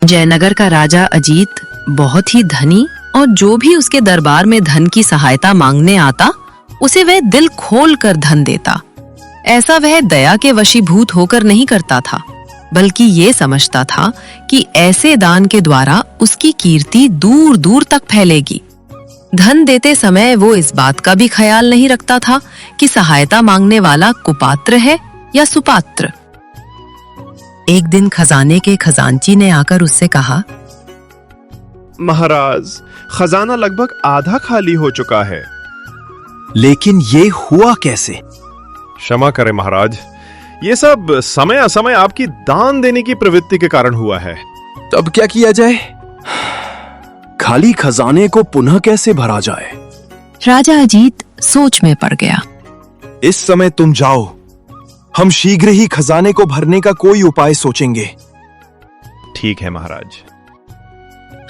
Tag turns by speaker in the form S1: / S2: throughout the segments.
S1: जयनगर का राजा अजीत बहुत ही धनी और जो भी उसके दरबार में धन की सहायता मांगने आता उसे वह दिल खोल कर धन देता। ऐसा वह दया के वशीभूत होकर नहीं करता था, बल्कि ये समझता था कि ऐसे दान के द्वारा उसकी कीर्ति दूर दूर तक फैलेगी। धन देते समय वो इस बात का भी ख्याल नहीं रखता था कि सहायता मांगने वाला कुपात्र है या सुपात्र। एक दिन खजाने के खजांची ने आकर उससे कहा,
S2: महाराज, खजाना लगभग आधा खाली हो चुका है।
S3: लेकिन ये हुआ कैसे?
S2: क्षमा करें महाराज, ये सब समय असमय आपकी दान देने की प्रवृत्ति के कारण हुआ है।
S3: तब क्या किया जाए? खाली खजाने को पुनः कैसे भरा जाए?
S1: राजा अजीत सोच में पड़ गया।
S3: इस समय तुम जाओ, हम शीघ्र ही खजाने को भरने का कोई उपाय सोचेंगे।
S2: ठीक है महाराज।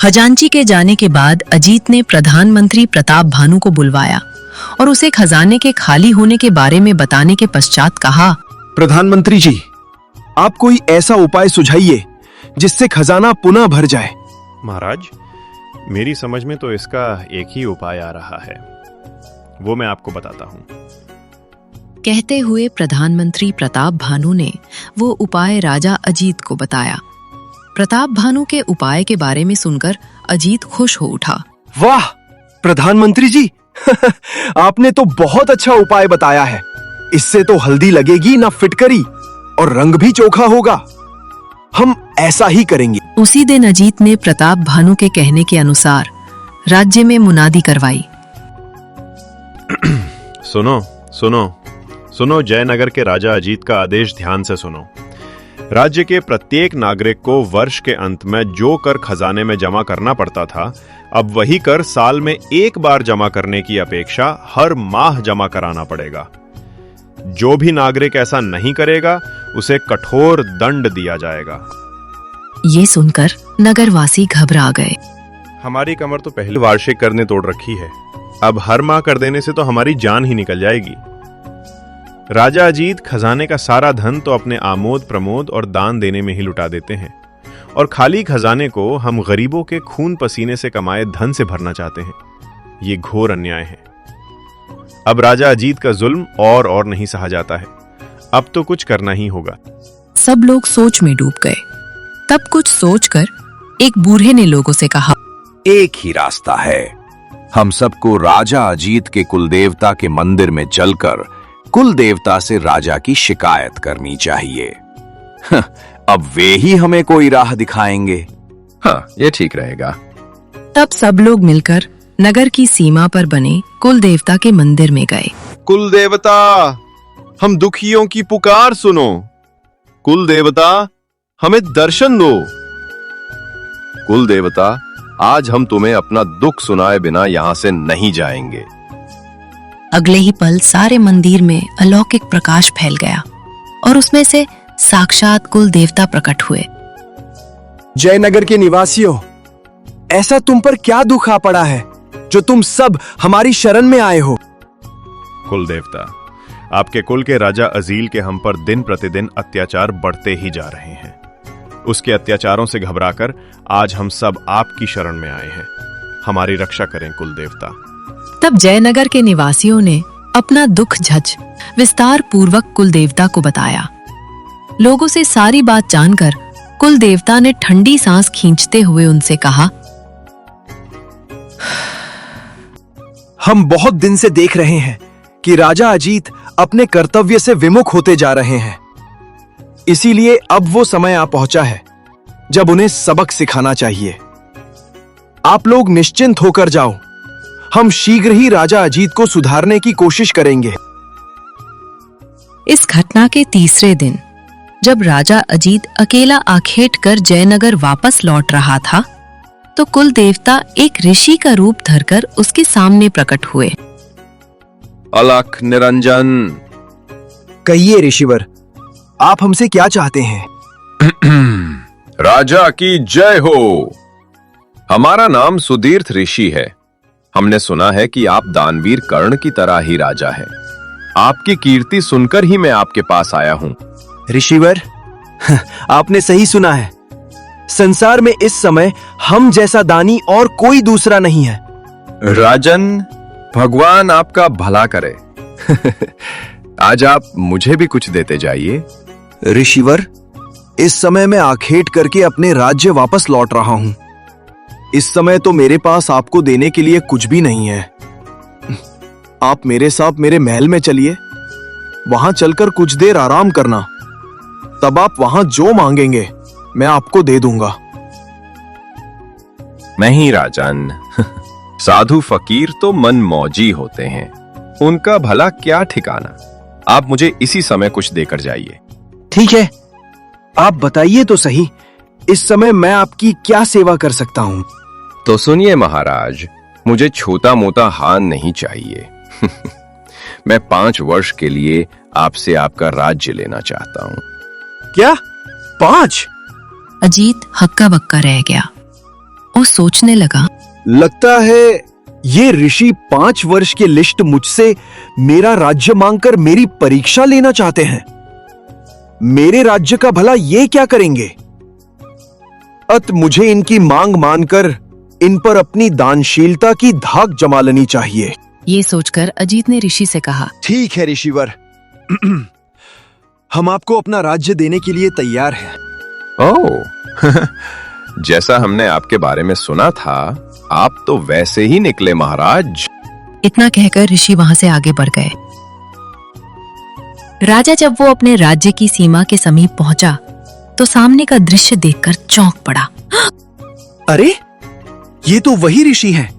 S1: खजांची के जाने के बाद अजीत ने प्रधानमंत्री प्रताप भानु को बुलवाया और उसे खजाने के खाली होने के बारे में बताने के पश्चात कहा,
S3: प्रधानमंत्री जी, आप कोई ऐसा उपाय सुझाइए जिससे खजाना पुनः भर जाए।
S2: महाराज, मेरी समझ में तो इसका एक ही उपाय आ रहा है, वो मैं आपको बताता हूँ।
S1: कहते हुए प्रधानमंत्री प्रताप भानु ने वो उपाय राजा अजीत को बताया। प्रताप भानु के उपाय के बारे में सुनकर अजीत खुश हो उठा।
S3: वाह प्रधानमंत्री जी, आपने तो बहुत अच्छा उपाय बताया है। इससे तो हल्दी लगेगी ना फिटकरी, और रंग भी चोखा होगा। हम ऐसा ही करेंगे।
S1: उसी दिन अजीत ने प्रताप भानु के कहने के अनुसार राज्य में मुनादी करवाई।
S2: सुनो सुनो सुनो, जयनगर के राजा अजीत का आदेश ध्यान से सुनो। राज्य के प्रत्येक नागरिक को वर्ष के अंत में जो कर खजाने में जमा करना पड़ता था, अब वही कर साल में एक बार जमा करने की अपेक्षा हर माह जमा कराना पड़ेगा। जो भी नागरिक ऐसा नहीं करेगा उसे कठोर दंड दिया जाएगा।
S1: ये सुनकर नगरवासी घबरा गए।
S2: हमारी कमर तो पहले वार्षिक कर ने तोड़ रखी है, अब हर माह कर देने से तो हमारी जान ही निकल जाएगी। राजा अजीत खजाने का सारा धन तो अपने आमोद प्रमोद और दान देने में ही लुटा देते हैं, और खाली खजाने को हम गरीबों के खून पसीने से कमाए धन से भरना चाहते हैं। ये घोर अन्याय है। अब राजा अजीत का जुल्म और नहीं सहा जाता है। अब तो कुछ करना ही होगा।
S1: सब लोग सोच में डूब गए। तब कुछ सोचकर एक बूढ़े ने लोगों से कहा,
S4: एक ही रास्ता है। हम सबको राजा अजीत के कुलदेवता के मंदिर में चलकर कुल देवता से राजा की शिकायत करनी चाहिए। अब वे ही हमें कोई राह दिखाएंगे।
S5: हाँ, ये ठीक रहेगा।
S1: तब सब लोग मिलकर नगर की सीमा पर बने कुल देवता के मंदिर में गए।
S2: कुल देवता, हम दुखियों की पुकार सुनो। कुल देवता, हमें दर्शन दो।
S5: कुल देवता, आज हम तुम्हें अपना दुख सुनाए बिना यहाँ से नहीं जाएंगे।
S1: अगले ही पल सारे मंदिर में अलौकिक प्रकाश फैल गया और उसमें से साक्षात कुल देवता प्रकट हुए।
S3: जयनगर के निवासियों, ऐसा तुम पर क्या दुख आ पड़ा है जो तुम सब हमारी शरण में आए हो?
S2: कुल देवता, आपके कुल के राजा अजील के हम पर दिन प्रतिदिन अत्याचार बढ़ते ही जा रहे हैं। उसके अत्याचारों से घबराकर आज हम सब आपकी शरण में आए हैं। हमारी रक्षा करें कुल देवता।
S1: तब जयनगर के निवासियों ने अपना दुख झज विस्तार पूर्वक कुल देवता को बताया। लोगों से सारी बात जानकर कुल देवता ने ठंडी सांस खींचते हुए उनसे कहा,
S3: हम बहुत दिन से देख रहे हैं कि राजा अजीत अपने कर्तव्य से विमुख होते जा रहे हैं। इसीलिए अब वो समय आ पहुंचा है जब उन्हें सबक सिखाना चाहिए। आप लोग निश्चिंत होकर जाओ, हम शीघ्र ही राजा अजीत को सुधारने की कोशिश करेंगे।
S1: इस घटना के तीसरे दिन जब राजा अजीत अकेला आखेट कर जयनगर वापस लौट रहा था, तो कुल देवता एक ऋषि का रूप धरकर उसके सामने प्रकट हुए।
S5: अलख निरंजन,
S3: कहिए ऋषिवर, आप हमसे क्या चाहते हैं?
S5: राजा की जय हो। हमारा नाम सुदीर्थ ऋषि है। हमने सुना है कि आप दानवीर कर्ण की तरह ही राजा हैं। आपकी कीर्ति सुनकर ही मैं आपके पास आया हूं।
S3: ऋषिवर, आपने सही सुना है। संसार में इस समय हम जैसा दानी और कोई दूसरा नहीं है।
S5: राजन, भगवान आपका भला करे। आज आप मुझे भी कुछ देते जाइए।
S3: ऋषिवर, इस समय मैं आखेट करके अपने राज्य वापस लौट रहा हूं। इस समय तो मेरे पास आपको देने के लिए कुछ भी नहीं है। आप मेरे साथ मेरे महल में चलिए, वहां चलकर कुछ देर आराम करना। तब आप वहां जो मांगेंगे मैं आपको दे दूंगा।
S5: नहीं राजन, साधु फकीर तो मन मौजी होते हैं, उनका भला क्या ठिकाना। आप मुझे इसी समय कुछ देकर जाइए।
S3: ठीक है, आप बताइए तो सही, इस समय मैं आपकी क्या सेवा कर सकता हूं?
S5: तो सुनिए महाराज, मुझे छोटा मोटा हान नहीं चाहिए। मैं 5 वर्ष के लिए आपसे आपका राज्य लेना चाहता हूं।
S3: क्या 5?
S1: अजीत हक्का बक्का रह गया और सोचने लगा,
S3: लगता है ये ऋषि 5 वर्ष के लिस्ट मुझसे मेरा राज्य मांगकर मेरी परीक्षा लेना चाहते हैं। मेरे राज्य का भला ये क्या करेंगे? अत मुझे इनकी मांग मानकर इन पर अपनी दानशीलता की धाक जमा लेनी चाहिए।
S1: ये सोचकर अजीत ने ऋषि से कहा,
S3: ठीक है ऋषिवर, हम आपको अपना राज्य देने के लिए तैयार हैं।
S5: ओह, जैसा हमने आपके बारे में सुना था, आप तो वैसे ही निकले महाराज।
S1: इतना कहकर ऋषि वहां से आगे बढ़ गए। राजा जब वो अपने राज्य की सीमा के समीप पहुंचा तो सामने का दृश्य देखकर चौंक पड़ा।
S3: अरे, ये तो वही ऋषि हैं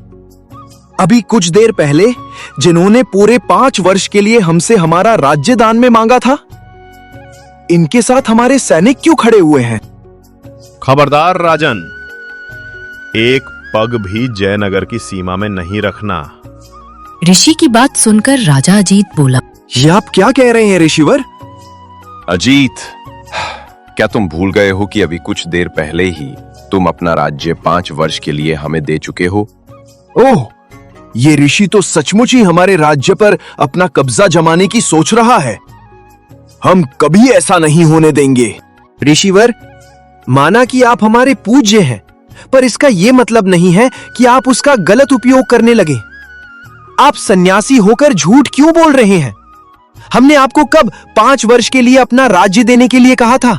S3: अभी कुछ देर पहले जिन्होंने पूरे 5 वर्ष के लिए हमसे हमारा राज्य दान में मांगा था। इनके साथ हमारे सैनिक क्यों खड़े हुए हैं?
S2: खबरदार राजन, एक पग भी जयनगर की सीमा में नहीं रखना।
S1: ऋषि की बात सुनकर राजा अजीत बोला,
S3: ये आप क्या कह रहे हैं ऋषिवर?
S5: अजीत, क्या तुम भूल गए हो कि अभी कुछ देर पहले ही तुम अपना राज्य 5 वर्ष के लिए हमें दे चुके हो?
S3: ओह, ये ऋषि तो सचमुच ही हमारे राज्य पर अपना कब्जा जमाने की सोच रहा है। हम कभी ऐसा नहीं होने देंगे। ऋषिवर, माना कि आप हमारे पूज्य हैं, पर इसका यह मतलब नहीं है कि आप उसका गलत उपयोग करने लगे। आप सन्यासी होकर झूठ क्यों बोल रहे हैं? हमने आपको कब 5 वर्ष के लिए अपना राज्य देने के लिए कहा था?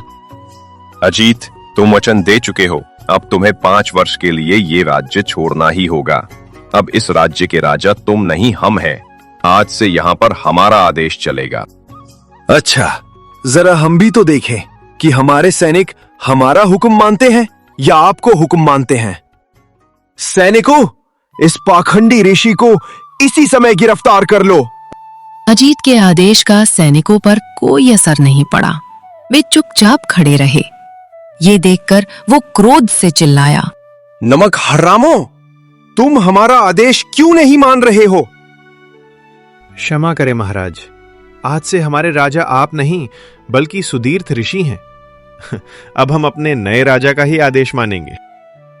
S5: अजीत, तुम वचन दे चुके हो। अब तुम्हें 5 वर्ष के लिए ये राज्य छोड़ना ही होगा। अब इस राज्य के राजा तुम नहीं, हम हैं। आज से यहाँ पर हमारा आदेश चलेगा।
S3: अच्छा, जरा हम भी तो देखें कि हमारे सैनिक हमारा हुक्म मानते हैं या आपको हुक्म मानते हैं। सैनिकों, इस पाखंडी ऋषि को इसी समय गिरफ्तार कर लो।
S1: अजीत के आदेश का सैनिकों पर कोई असर नहीं पड़ा। वे चुपचाप खड़े रहे। ये देखकर वो क्रोध से चिल्लाया,
S3: नमक हरामों, तुम हमारा आदेश क्यों नहीं मान रहे हो?
S2: क्षमा करें महाराज, आज से हमारे राजा आप नहीं बल्कि सुदीर्थ ऋषि हैं। अब हम अपने नए राजा का ही आदेश मानेंगे।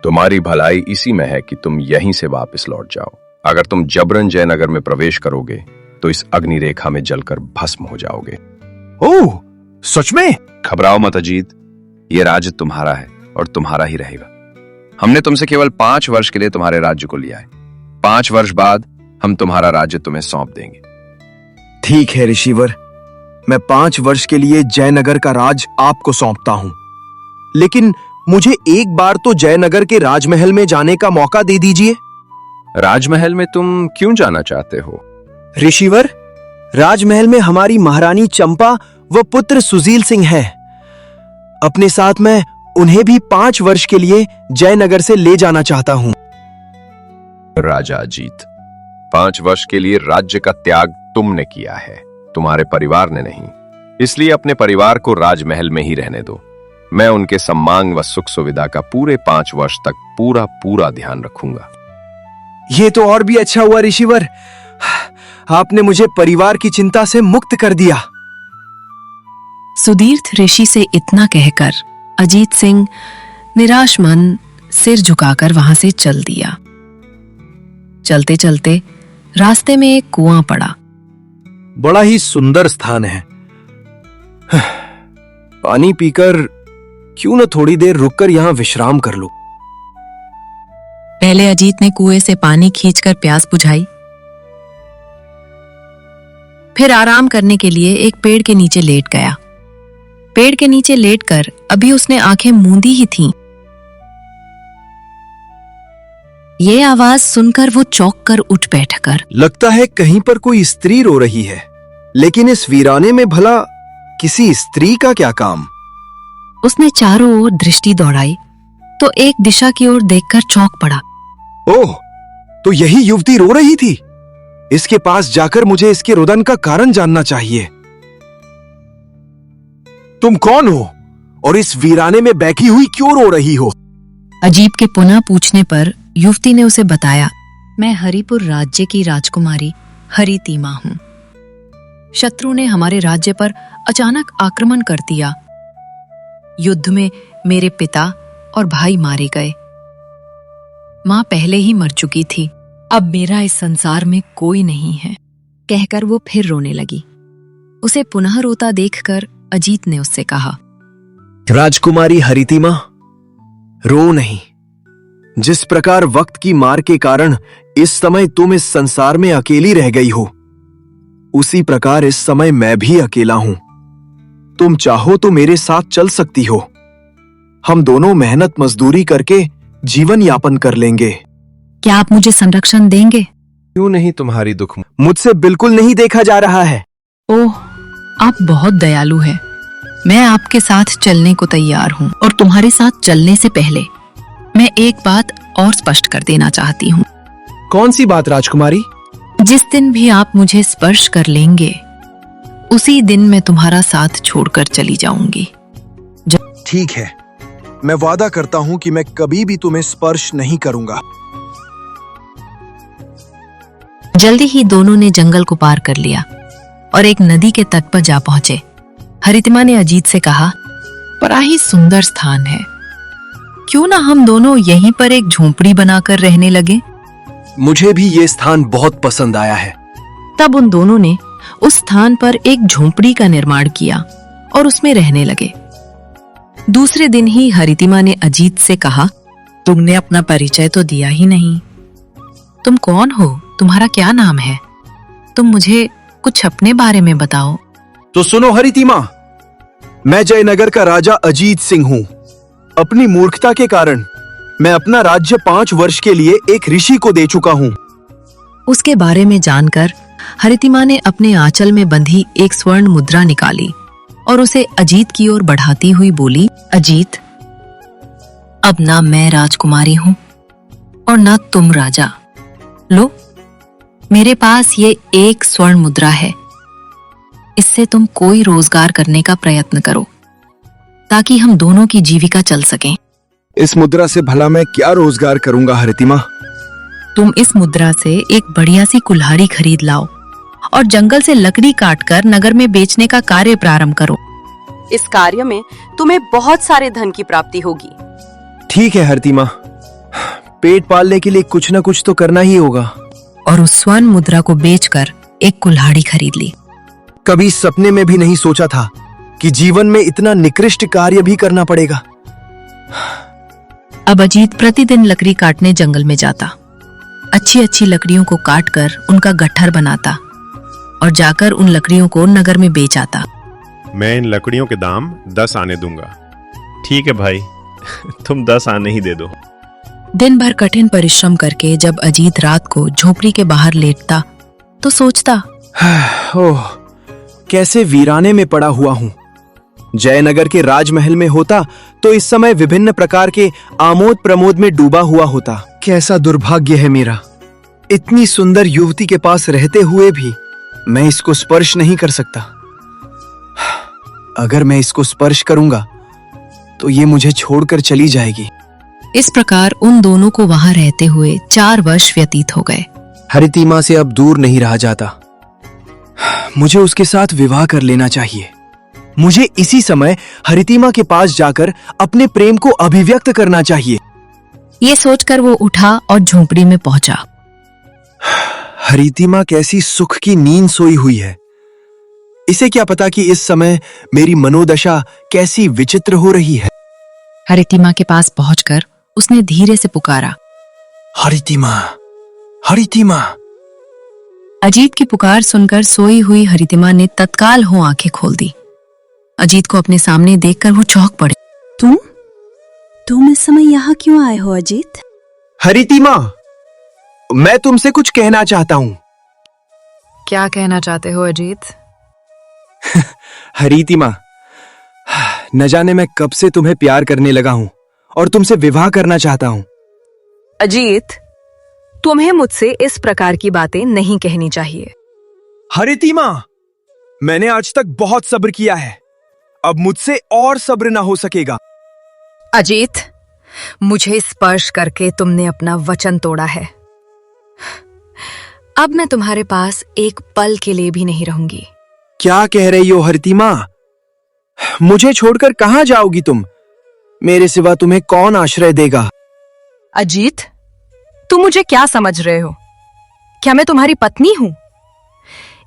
S5: तुम्हारी भलाई इसी में है कि तुम यहीं से वापस लौट जाओ। अगर तुम जबरन जयनगर में प्रवेश करोगे तो इस अग्नि रेखा में जलकर भस्म हो जाओगे।
S3: ओह, सच में?
S5: घबराओ मत अजीत, ये राज्य तुम्हारा है और तुम्हारा ही रहेगा। हमने तुमसे केवल 5 वर्ष के लिए तुम्हारे राज्य को लिया है। 5 वर्ष बाद हम तुम्हारा राज्य तुम्हें सौंप देंगे।
S3: ठीक है ऋषिवर, मैं 5 वर्ष के लिए जयनगर का राज आपको सौंपता हूं, लेकिन मुझे एक बार तो जयनगर के राजमहल में जाने का मौका दे दीजिए।
S5: राजमहल में तुम क्यों जाना चाहते हो?
S3: ऋषिवर, राजमहल में हमारी महारानी चंपा व पुत्र सुजील सिंह है। अपने साथ मैं उन्हें भी 5 वर्ष के लिए जयनगर से ले जाना चाहता हूं।
S5: राजा अजीत, 5 वर्ष के लिए राज्य का त्याग तुमने किया है, तुम्हारे परिवार ने नहीं। इसलिए अपने परिवार को राजमहल में ही रहने दो। मैं उनके सम्मान व सुख सुविधा का पूरे 5 वर्ष तक पूरा ध्यान रखूंगा।
S3: ये तो और भी अच्छा हुआ ऋषिवर, आपने मुझे परिवार की चिंता से मुक्त कर दिया।
S1: सुदीर्थ ऋषि से इतना कहकर अजीत सिंह निराश मन सिर झुकाकर वहां से चल दिया। चलते चलते रास्ते में एक कुआं पड़ा।
S3: बड़ा ही सुंदर स्थान है। पानी पीकर क्यों न थोड़ी देर रुककर यहाँ विश्राम कर लूं।
S1: पहले अजीत ने कुएं से पानी खींचकर प्यास बुझाई, फिर आराम करने के लिए एक पेड़ के नीचे लेट गया। पेड़ के नीचे लेटकर अभी उसने आंखें मूंदी ही थीं। ये आवाज सुनकर वो चौंक कर उठ बैठकर
S3: लगता है कहीं पर कोई स्त्री रो रही है, लेकिन इस वीराने में भला किसी स्त्री का क्या काम।
S1: उसने चारों ओर दृष्टि दौड़ाई तो एक दिशा की ओर देखकर चौंक पड़ा।
S3: ओह, तो यही युवती रो रही थी। इसके पास जाकर मुझे इसके रुदन का कारण जानना चाहिए। तुम कौन हो और इस वीराने में बैठी हुई क्यों रो रही हो?
S1: अजीत के पुनः पूछने पर युवती ने उसे बताया, मैं हरिपुर राज्य की राजकुमारी हरितिमा हूं। शत्रु ने हमारे राज्य पर अचानक आक्रमण कर दिया। युद्ध में मेरे पिता और भाई मारे गए। मां पहले ही मर चुकी थी। अब मेरा इस संसार में कोई नहीं है, कहकर वो फिर रोने लगी। उसे पुनः रोता देखकर अजीत ने उससे कहा,
S3: राजकुमारी हरितिमा, रो नहीं। जिस प्रकार वक्त की मार के कारण इस समय तुम इस संसार में अकेली रह गई हो, उसी प्रकार इस समय मैं भी अकेला हूं। तुम चाहो तो मेरे साथ चल सकती हो। हम दोनों मेहनत मजदूरी करके जीवन यापन कर लेंगे।
S1: क्या आप मुझे संरक्षण देंगे?
S2: क्यों नहीं, तुम्हारी दुख
S3: मुझसे बिल्कुल नहीं देखा जा रहा है।
S1: ओह, आप बहुत दयालु हैं। मैं आपके साथ चलने को तैयार हूँ, और तुम्हारे साथ चलने से पहले मैं एक बात और स्पष्ट कर देना चाहती हूँ।
S3: कौन सी बात राजकुमारी?
S1: जिस दिन भी आप मुझे स्पर्श कर लेंगे, उसी दिन मैं तुम्हारा साथ छोड़कर चली जाऊंगी।
S3: ठीक है, मैं वादा करता हूं कि मैं कभी भी तुम्हें स्पर्श नहीं करूंगा।
S1: जल्दी ही दोनों ने जंगल को पार कर लिया और एक नदी के तट पर जा पहुंचे। हरितिमा ने अजीत से कहा, बड़ा ही सुंदर स्थान है, क्यों ना हम दोनों यहीं पर एक झोंपड़ी बनाकर रहने लगे।
S3: मुझे भी ये स्थान बहुत पसंद आया है।
S1: तब उन दोनों ने उस स्थान पर एक झोंपड़ी का निर्माण किया और उसमें रहने लगे। दूसरे दिन ही हरितिमा ने अजीत से कहा, तुमने अपना परिचय तो दिया ही नहीं। तुम कौन हो? तुम्हारा क्या नाम है? तुम मुझे कुछ अपने बारे में बताओ।
S3: तो सुनो हरितिमा, मैं जयनगर का राजा अजीत सिंह हूँ। अपनी मूर्खता के कारण मैं अपना राज्य 5 वर्ष के लिए एक ऋषि को दे चुका हूँ।
S1: उसके बारे में जानकर हरितिमा ने अपने आंचल में बंधी एक स्वर्ण मुद्रा निकाली और उसे अजीत की ओर बढ़ाती हुई बोली, अजीत, अब ना मैं राजकुमारी हूं और ना तुम राजा। लो, मेरे पास ये एक स्वर्ण मुद्रा है। इससे तुम कोई रोजगार करने का प्रयत्न करो ताकि हम दोनों की जीविका चल सके।
S3: इस मुद्रा से भला मैं क्या रोजगार करूंगा हरितिमा?
S1: तुम इस मुद्रा से एक बढ़िया सी कुल्हाड़ी खरीद लाओ और जंगल से लकड़ी काटकर नगर में बेचने का कार्य प्रारंभ करो।
S6: इस कार्य में तुम्हें बहुत सारे धन की प्राप्ति होगी।
S3: ठीक है हरितिमा, पेट पालने के लिए कुछ न कुछ तो करना ही होगा।
S1: और उस स्वर्ण मुद्रा को बेचकर एक कुल्हाड़ी खरीद ली।
S3: कभी सपने में भी नहीं सोचा था कि जीवन में इतना निकृष्ट कार्य भी करना पड़ेगा।
S1: अब अजीत प्रतिदिन लकड़ी काटने जंगल में जाता, अच्छी अच्छी लकड़ियों को काटकर उनका गट्ठर बनाता और जाकर उन लकड़ियों को नगर में बेच आता।
S2: मैं इन लकड़ियों के दाम 10 आने दूंगा। ठीक है भाई, तुम 10 आने ही दे दो।
S1: दिन भर कठिन परिश्रम करके जब अजीत रात को झोपड़ी के बाहर लेटता तो सोचता,
S3: ओह, कैसे वीराने में पड़ा हुआ हूँ। जयनगर के राजमहल में होता तो इस समय विभिन्न प्रकार के आमोद प्रमोद में डूबा हुआ होता। कैसा दुर्भाग्य है मेरा, इतनी सुंदर युवती के पास रहते हुए भी मैं इसको स्पर्श नहीं कर सकता। अगर मैं इसको स्पर्श करूंगा तो ये मुझे छोड़कर चली जाएगी।
S1: इस प्रकार उन दोनों को वहां रहते हुए 4 वर्ष व्यतीत हो गए।
S3: हरितिमा से अब दूर नहीं रहा जाता। मुझे उसके साथ विवाह कर लेना चाहिए। मुझे इसी समय हरितिमा के पास जाकर अपने प्रेम को अभिव्यक्त करना चाहिए।
S1: ये सोचकर वो उठा और झोंपड़ी में पहुंचा।
S3: हरितिमा कैसी सुख की नींद सोई हुई है। इसे क्या पता कि इस समय मेरी मनोदशा कैसी विचित्र हो रही है।
S1: हरितिमा के पास पहुंचकर उसने धीरे से पुकारा।
S3: हरितिमा, हरितिमा।
S1: अजीत की पुकार सुनकर सोई हुई हरितिमा ने तत्काल हो आंखें खोल दी। अजीत को अपने सामने देखकर वो चौंक पड़े।
S6: तुम इस समय यहाँ क्यों आए हो अजीत?
S3: हरितिमा, मैं तुमसे कुछ कहना चाहता हूं।
S1: क्या कहना चाहते हो अजीत?
S3: हरितिमा, न जाने मैं कब से तुम्हें प्यार करने लगा हूं और तुमसे विवाह करना चाहता हूं।
S1: अजीत, तुम्हें मुझसे इस प्रकार की बातें नहीं कहनी चाहिए।
S3: हरितिमा, मैंने आज तक बहुत सब्र किया है, अब मुझसे और सब्र ना हो सकेगा।
S1: अजीत, मुझे स्पर्श करके तुमने अपना वचन तोड़ा है। अब मैं तुम्हारे पास एक पल के लिए भी नहीं रहूंगी।
S3: क्या कह रही हो हरितिमा? मुझे छोड़कर कहां जाओगी तुम? मेरे सिवा तुम्हें कौन आश्रय देगा?
S1: अजीत, तुम मुझे क्या समझ रहे हो? क्या मैं तुम्हारी पत्नी हूं?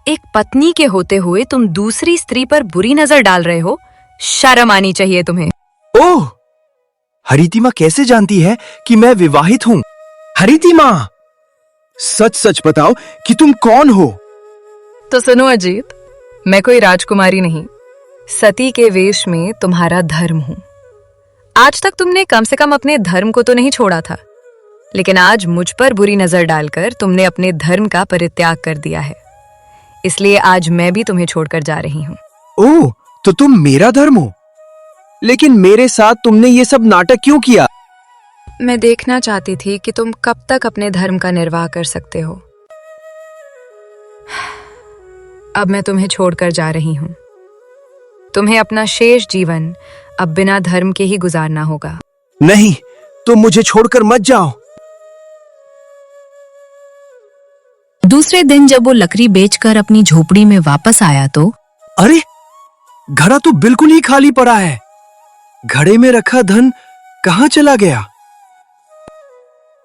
S1: एक पत्नी के होते हुए तुम दूसरी स्त्री पर बुरी नजर डाल रहे हो। शर्म आनी चाहिए तुम्हें।
S3: ओह, हरितिमा कैसे जानती है कि मैं विवाहित हूं? हरितिमा, सच सच बताओ कि तुम कौन हो?
S1: तो सुनो अजीत, मैं कोई राजकुमारी नहीं, सती के वेश में तुम्हारा धर्म हूं। आज तक तुमने कम से कम अपने धर्म को तो नहीं छोड़ा था, लेकिन आज मुझ पर बुरी नजर डालकर तुमने अपने धर्म का परित्याग कर दिया है। इसलिए आज मैं भी तुम्हें छोड़कर जा रही हूं।
S3: ओह, तो तुम मेरा धर्म हो? लेकिन मेरे साथ तुमने ये सब नाटक क्यों किया?
S1: मैं देखना चाहती थी कि तुम कब तक अपने धर्म का निर्वाह कर सकते हो। अब मैं तुम्हें छोड़कर जा रही हूं। तुम्हें अपना शेष जीवन अब बिना धर्म के ही गुजारना होगा।
S3: नहीं, तुम मुझे छोड़कर मत जाओ।
S1: दूसरे दिन जब वो लकड़ी बेचकर अपनी झोपड़ी में वापस आया तो
S3: अरे, घड़ा तो बिल्कुल ही खाली पड़ा है। घड़े में रखा धन कहां चला गया?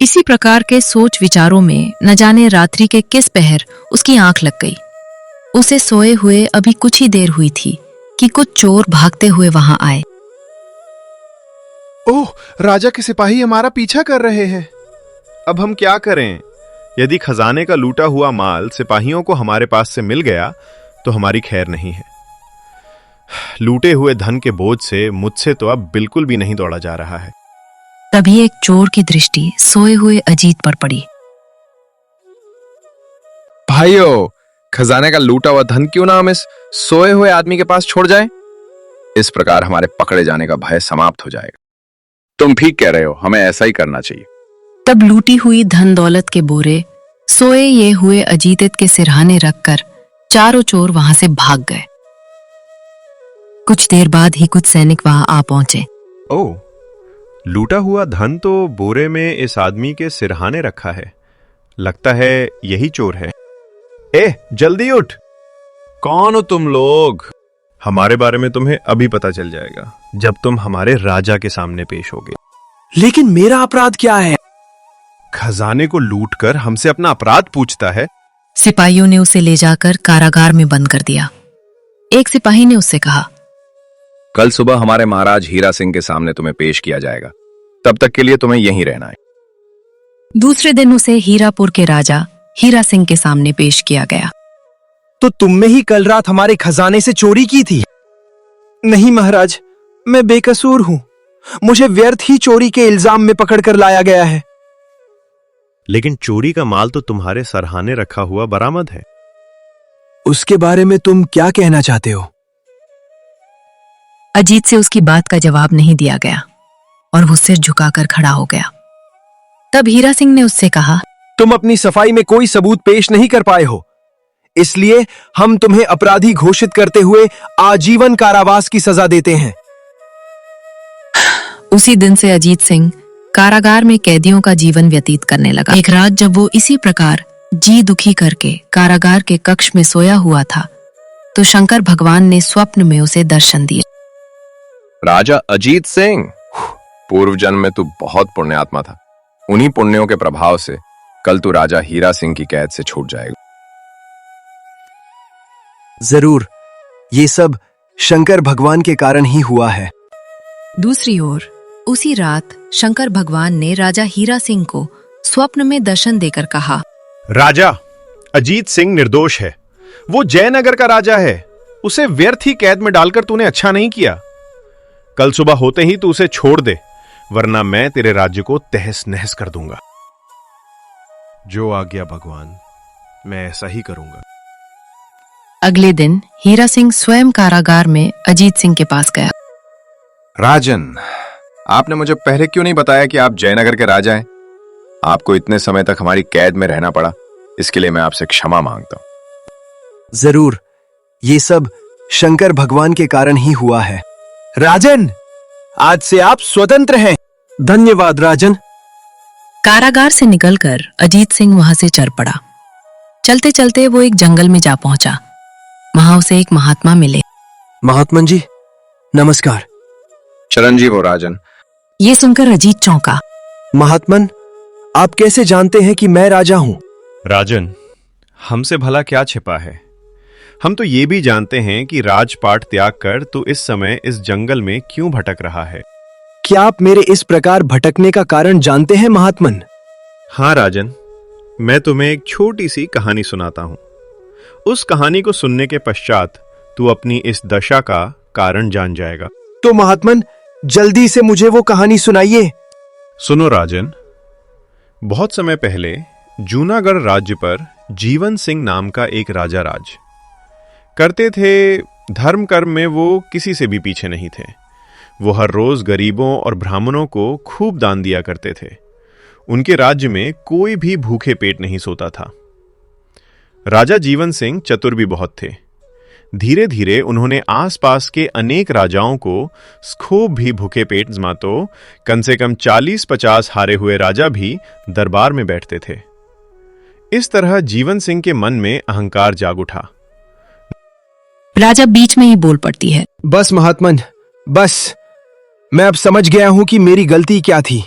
S1: इसी प्रकार के सोच विचारों में न जाने रात्रि के किस पहर उसकी आंख लग गई। उसे सोए हुए अभी कुछ ही देर हुई थी कि कुछ चोर भागते हुए वहां आए।
S2: ओह, राजा के सिपाही हमारा पीछा कर रहे हैं। अब हम क्या करें? यदि खजाने का लूटा हुआ माल सिपाहियों को हमारे पास से मिल गया तो हमारी खैर नहीं है। लूटे हुए धन के बोझ से मुझसे तो अब बिल्कुल भी नहीं दौड़ा जा रहा है।
S1: तभी एक चोर की दृष्टि सोए हुए अजीत पर पड़ी।
S5: भाइयों, खजाने का लूटा हुआ धन क्यों ना हम इस सोए हुए आदमी के पास छोड़ जाएं? इस प्रकार हमारे पकड़े जाने का भय समाप्त हो जाएगा। तुम ठीक कह रहे हो, हमें ऐसा ही करना चाहिए।
S1: तब लूटी हुई धन दौलत के बोरे सोए ये हुए अजीत के सिरहाने रखकर चारों चोर वहां से भाग गए। कुछ देर बाद ही कुछ सैनिक वहां आ पहुंचे।
S2: ओह, लूटा हुआ धन तो बोरे में इस आदमी के सिरहाने रखा है। लगता है यही चोर है। जल्दी उठ। कौन हो तुम लोग? हमारे बारे में तुम्हें अभी पता चल जाएगा जब तुम हमारे राजा के सामने पेश होगे।
S3: लेकिन मेरा अपराध क्या है?
S2: खजाने को लूटकर हमसे अपना अपराध पूछता है।
S1: सिपाहियों ने उसे ले जाकर कारागार में बंद कर दिया। एक सिपाही ने उससे कहा,
S5: कल सुबह हमारे महाराज हीरा सिंह के सामने तुम्हें पेश किया जाएगा। तब तक के लिए तुम्हें यहीं रहना है।
S1: दूसरे दिन उसे हीरापुर के राजा हीरा सिंह के सामने पेश किया गया।
S3: तो तुमने ही कल रात हमारे खजाने से चोरी की थी? नहीं महाराज, मैं बेकसूर हूं। मुझे व्यर्थ ही चोरी के इल्जाम में पकड़कर लाया गया है।
S2: लेकिन चोरी का माल तो तुम्हारे सरहाने रखा हुआ बरामद है।
S3: उसके बारे में तुम क्या कहना चाहते हो?
S1: अजीत से उसकी बात का जवाब नहीं दिया गया और वो सिर झुकाकर खड़ा हो गया। तब हीरा सिंह ने उससे कहा,
S3: तुम अपनी सफाई में कोई सबूत पेश नहीं कर पाए हो, इसलिए हम तुम्हें अपराधी घोषित करते हुए आजीवन कारावास की सजा देते हैं।
S1: उसी दिन से अजीत सिंह कारागार में कैदियों का जीवन व्यतीत करने लगा। एक रात जब वो इसी प्रकार जी दुखी करके कारागार के कक्ष में सोया हुआ था तो शंकर भगवान ने स्वप्न में उसे दर्शन दिए।
S5: राजा अजीत सिंह, पूर्व जन्म में तू बहुत पुण्यात्मा था। उन्हीं पुण्यों के प्रभाव से कल तू राजा हीरा सिंह की कैद से छूट जाएगा।
S3: जरूर, ये सब शंकर भगवान के कारण ही हुआ है।
S1: दूसरी ओर उसी रात शंकर भगवान ने राजा हीरा सिंह को स्वप्न में दर्शन देकर कहा,
S2: राजा, अजीत सिंह निर्दोष है। वो जयनगर का राजा है। उसे व्यर्थ ही कैद में डालकर तूने अच्छा नहीं किया। कल सुबह होते ही तू उसे छोड़ दे, वरना मैं तेरे राज्य को तहस नहस कर दूंगा। जो आज्ञा भगवान, मैं ऐसा ही करूंगा।
S1: अगले दिन हीरा सिंह स्वयं कारागार में अजीत सिंह के पास गया।
S5: राजन, आपने मुझे पहले क्यों नहीं बताया कि आप जयनगर के राजा हैं? आपको इतने समय तक हमारी कैद में रहना पड़ा, इसके लिए मैं आपसे क्षमा मांगता हूं।
S3: जरूर, ये सब शंकर भगवान के कारण ही हुआ है। राजन, आज से आप स्वतंत्र हैं। धन्यवाद राजन।
S1: कारागार से निकलकर अजीत सिंह वहां से चल पड़ा। चलते चलते वो एक जंगल में जा पहुंचा। वहां उसे एक महात्मा मिले।
S3: महात्मन जी, नमस्कार।
S5: चिरंजीव हो राजन।
S1: ये सुनकर अजीत चौंका।
S3: महात्मन, आप कैसे जानते हैं कि मैं राजा हूं?
S2: राजन, हमसे भला क्या छिपा है? हम तो ये भी जानते हैं कि राजपाट त्याग कर तू इस समय इस जंगल में क्यों भटक रहा है।
S3: क्या आप मेरे इस प्रकार भटकने का कारण जानते हैं महात्मन?
S2: हाँ राजन, मैं तुम्हें एक छोटी सी कहानी सुनाता हूं। उस कहानी को सुनने के पश्चात तू अपनी इस दशा का कारण जान जाएगा।
S3: तो महात्मन, जल्दी से मुझे वो कहानी सुनाइए।
S2: सुनो राजन, बहुत समय पहले जूनागढ़ राज्य पर जीवन सिंह नाम का एक राजा राज करते थे। धर्म कर्म में वो किसी से भी पीछे नहीं थे। वो हर रोज गरीबों और ब्राह्मणों को खूब दान दिया करते थे। उनके राज्य में कोई भी भूखे पेट नहीं सोता था। राजा जीवन सिंह चतुर भी बहुत थे। धीरे धीरे उन्होंने आसपास के अनेक राजाओं को खूब भी भूखे पेट जमातो कम से कम 40-50 हारे हुए राजा भी दरबार में बैठते थे। इस तरह जीवन सिंह के मन में अहंकार जाग उठा।
S1: राजा बीच में ही बोल पड़ती है।
S3: बस महात्मन, बस। मैं अब समझ गया हूं कि मेरी गलती क्या थी।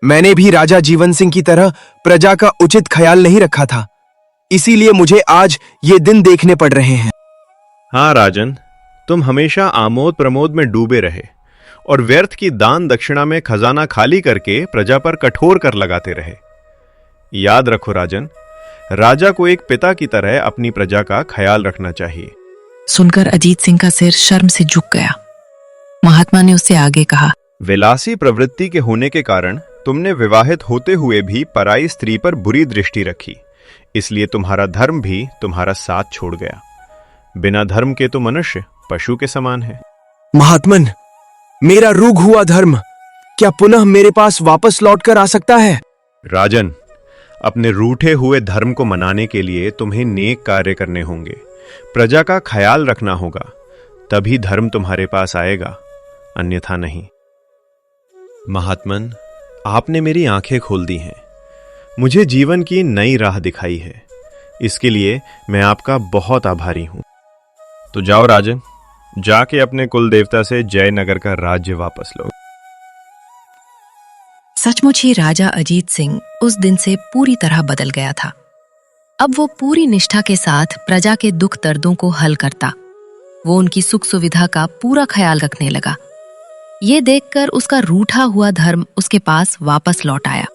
S3: मैंने भी राजा जीवन सिंह की तरह प्रजा का उचित ख्याल नहीं रखा था। इसीलिए मुझे आज ये दिन देखने पड़ रहे हैं।
S2: हाँ राजन, तुम हमेशा आमोद प्रमोद में डूबे रहे और व्यर्थ की दान दक्षिणा में खजाना खाली करके प्रजा पर कठोर कर लगाते रहे। याद रखो राजन, राजा को एक पिता की तरह अपनी प्रजा का ख्याल रखना चाहिए।
S1: सुनकर अजीत सिंह का सिर शर्म से झुक गया। महात्मा ने उससे आगे कहा,
S2: विलासी प्रवृत्ति के होने के कारण तुमने विवाहित होते हुए भी पराई स्त्री पर बुरी दृष्टि रखी, इसलिए तुम्हारा धर्म भी तुम्हारा साथ छोड़ गया। बिना धर्म के तो मनुष्य पशु के समान है।
S3: महात्मन, मेरा रूग हुआ धर्म क्या पुनः मेरे पास वापस लौट कर आ सकता है?
S2: राजन, अपने रूठे हुए धर्म को मनाने के लिए तुम्हें नेक कार्य करने होंगे, प्रजा का ख्याल रखना होगा, तभी धर्म तुम्हारे पास आएगा, अन्यथा नहीं। महात्मन, आपने मेरी आंखें खोल दी हैं। मुझे जीवन की नई राह दिखाई है। इसके लिए मैं आपका बहुत आभारी हूं। तो जाओ राजन, जाके अपने कुल देवता से जयनगर का राज्य वापस लो।
S1: सचमुच ही राजा अजीत सिंह उस दिन से पूरी तरह बदल गया था। अब वो पूरी निष्ठा के साथ प्रजा के दुख दर्दों को हल करता। वो उनकी सुख सुविधा का पूरा ख्याल रखने लगा। ये देखकर उसका रूठा हुआ धर्म उसके पास वापस लौट आया।